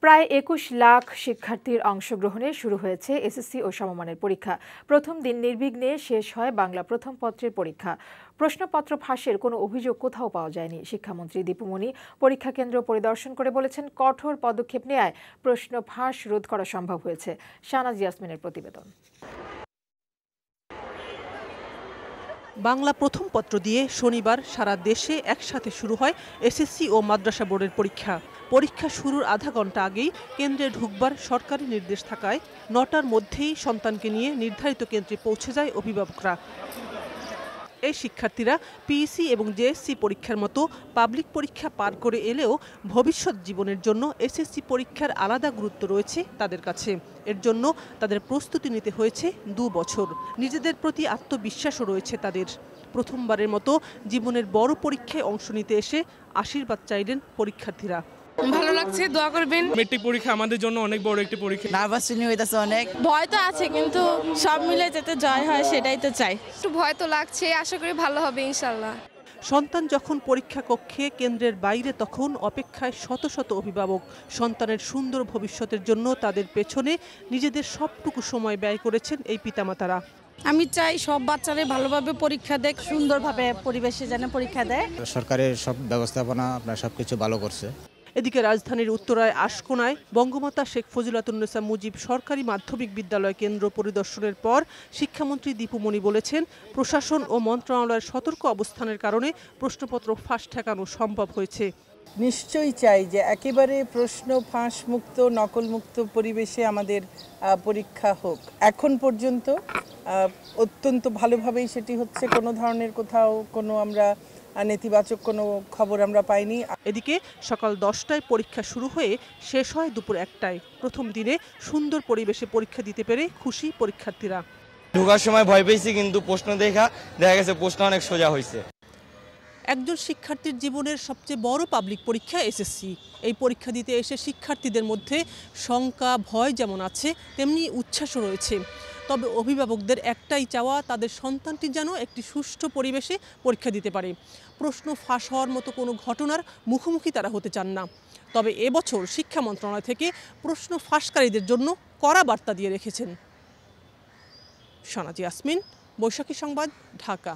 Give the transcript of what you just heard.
প্রায় ২১ লাখ শিক্ষার্থীর অংশগ্রহণে শুরু হয়েছে এসএসসি ও সমমানের পরীক্ষা। প্রথম দিন নির্বিঘ্নে শেষ হয় বাংলা প্রথম পত্রের পরীক্ষা। প্রশ্নপত্র ফাঁসের কোনো অভিযোগ কোথাও পাওয়া যায়নি। শিক্ষামন্ত্রী দীপু মনি পরীক্ষা কেন্দ্র পরিদর্শন করে বলেছেন, কঠোর পদক্ষেপ নেওয়ায় প্রশ্ন ফাঁস রোধ করা সম্ভব হয়েছে। শাহনাজ ইয়াসমিনের প্রতিবেদন। বাংলা প্রথম পত্র দিয়ে শনিবার সারা দেশে একসাথে শুরু হয় এসএসসি ও মাদ্রাসা বোর্ডের পরীক্ষা। পরীক্ষা শুরুর আধা ঘন্টা আগেই কেন্দ্রে ঢুকবার সরকারি নির্দেশ থাকায় ৯টার মধ্যেই সন্তানকে নিয়ে নির্ধারিত কেন্দ্রে পৌঁছে যায় অভিভাবকরা। এই শিক্ষার্থীরা পিইসি এবং জেএসসি পরীক্ষার মতো পাবলিক পরীক্ষা পার করে এলেও ভবিষ্যৎ জীবনের জন্য এসএসসি পরীক্ষার আলাদা গুরুত্ব রয়েছে তাদের কাছে। এর জন্য তাদের প্রস্তুতি নিতে হয়েছে ২ বছর। নিজেদের প্রতি আত্মবিশ্বাসও রয়েছে তাদের। প্রথমবারের মতো জীবনের বড় পরীক্ষায় অংশ নিতে এসে আশীর্বাদ চাইলেন পরীক্ষার্থীরা। ভালো লাগছে, দোয়া করবেন। মেট্রিক পরীক্ষা আমাদের জন্য অনেক বড় একটি পরীক্ষা। নার্ভাস ফিল হইতাছে অনেক। ভয় তো আছে, কিন্তু সব মিলে যাতে জয় হয় সেটাই তো চাই। একটু ভয় তো লাগছে, আশা করি ভালো হবে ইনশাআল্লাহ। সন্তান যখন পরীক্ষা কক্ষে কেন্দ্রের বাইরে, তখন অপেক্ষায় শত শত অভিভাবক। সন্তানের সুন্দর ভবিষ্যতের জন্য তাদের পেছনে নিজেদের সবটুকু সময় ব্যয় করেছেন এই পিতামাতারা। আমি চাই সব বাচ্চারা ভালোভাবে পরীক্ষা দেখ, সুন্দরভাবে পরিবেশে যেন পরীক্ষা দেয়। সরকারের সব ব্যবস্থাপনা সবকিছু ভালো করছে। এদিকে রাজধানীর উত্তরায় আশকোনায় বঙ্গমাতা শেখ ফজিলাতুন্নেসা মুজিব সরকারি মাধ্যমিক বিদ্যালয় কেন্দ্র পরিদর্শনের পর শিক্ষামন্ত্রী দীপু মনি বলেছেন, প্রশাসন ও মন্ত্রণালয়ের সতর্ক অবস্থানের কারণে প্রশ্নপত্র ফাঁস ঠেকানো সম্ভব হয়েছে। নিশ্চয়ই চাই যে একেবারে প্রশ্ন ফাঁস মুক্ত, নকল মুক্ত পরিবেশে আমাদের পরীক্ষা হোক। এখন পর্যন্ত অত্যন্ত ভালোভাবেই সেটি হচ্ছে। কোনো ধরনের কোথাও কোনো আমরা নেতিবাচক কোনো খবর আমরা পাইনি। এদিকে সকাল 10টায় পরীক্ষা শুরু হয়ে শেষ হয় দুপুর 1টায়। প্রথম দিনে সুন্দর পরিবেশে পরীক্ষা দিতে পেরে খুশি পরীক্ষার্থীরা। ঢোকার সময় ভয় পেয়েছি, কিন্তু প্রশ্ন দেখা গেছে প্রশ্ন অনেক সোজা হয়েছে। একজন শিক্ষার্থীর জীবনের সবচেয়ে বড় পাবলিক পরীক্ষা এসএসসি। এই পরীক্ষা দিতে এসে শিক্ষার্থীদের মধ্যে শঙ্কা, ভয় যেমন আছে, তেমনি উচ্ছ্বাসও রয়েছে। তবে অভিভাবকদের একটাই চাওয়া, তাদের সন্তানটি যেন একটি সুষ্ঠু পরিবেশে পরীক্ষা দিতে পারে। প্রশ্ন ফাঁস হওয়ার মতো কোনো ঘটনার মুখোমুখি তারা হতে চান না। তবে এবছর শিক্ষা মন্ত্রণালয় থেকে প্রশ্ন ফাঁসকারীদের জন্য কড়া বার্তা দিয়ে রেখেছেন। শাহনাজ ইয়াসমিন, বৈশাখী সংবাদ, ঢাকা।